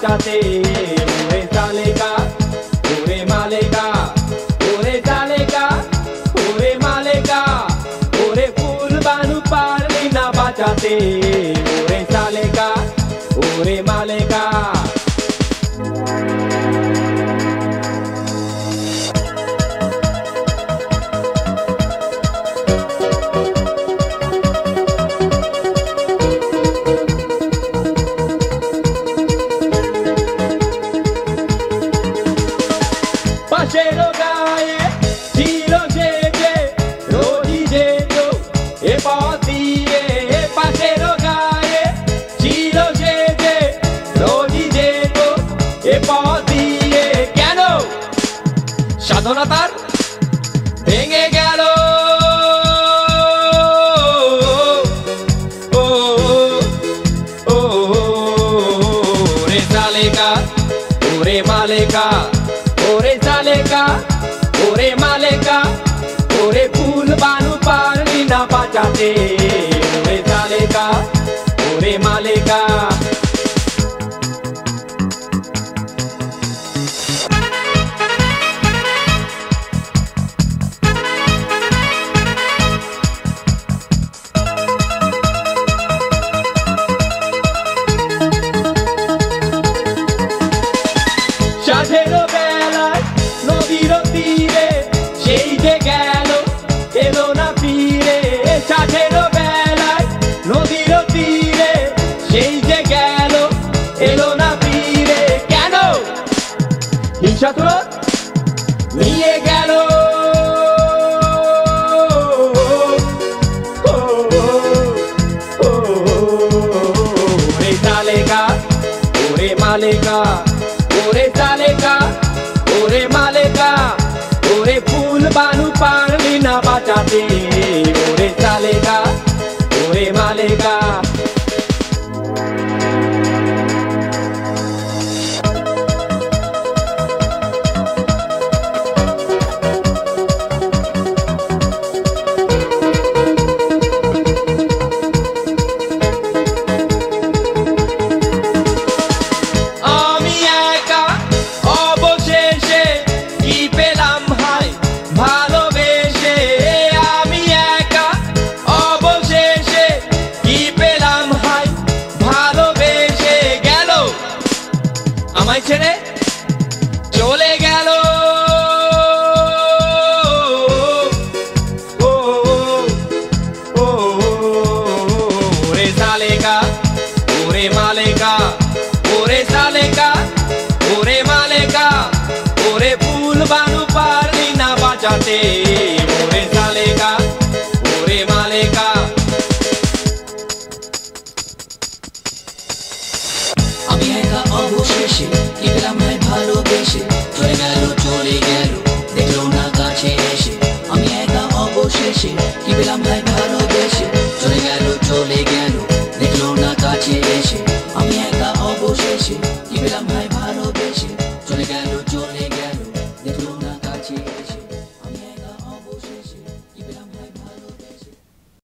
বাঁচাতে। ওরে জালেকা ওরে মালেকা, ওরে জালেকা ওরে মালেকা, ওরে ফুল বানু পারলি না বাঁচাতে। ওরে জালেকা ওরে মালেকা। পাশের গায়ে ছিল যে রোজই যেত এ পথ দিয়ে। পাশের গায়ে ছিল যে রোজই যেত এ পথ দিয়ে। কেন সাধনা তার ভেঙে গেল? ও ও রে জালেকা ওরে মালেকা, ওরে জালেকা ওরে মালেকা, ওরে ফুল বানু পারলি না বাঁচাতে। ওরে জালেকা ওরে মালেকা। সাধের বেলায় নদীর তীরে সেই যে গেল এলো না ফিরে। সাধের বেলায় নদীর তীরে সেই যে গেল এলো না ফিরে। কেন হিংসা ক্রোধ নিয়ে গেল? ওরে জালেকা ওরে মালেকা, ওরে জালেকা ওরে মালেকা, ওরে ফুল বানু পারলি না বাঁচাতে। ওরে জালেকা ওরে মালেকা। আমায় ছেড়ে চলে গেল। ও ওরে জালেকা ওরে মালেকা, ওরে জালেকা ওরে মালেকা, ওরে ফুল বানু পারলি না বাঁচাতে। ওরে জালেকা ওরে মালেকা। আমি একা অবশেষে কি পেলাম ভাই ভালোবেসে, চলে গেল চলে গেল দেখলো না কাছে এসে। আমি একা অবশেষে কি পেলাম ভাই ভালোবেসে, চলে গেল চলে গেল দেখলো না কাছে এসে। আমি একা অবশেষে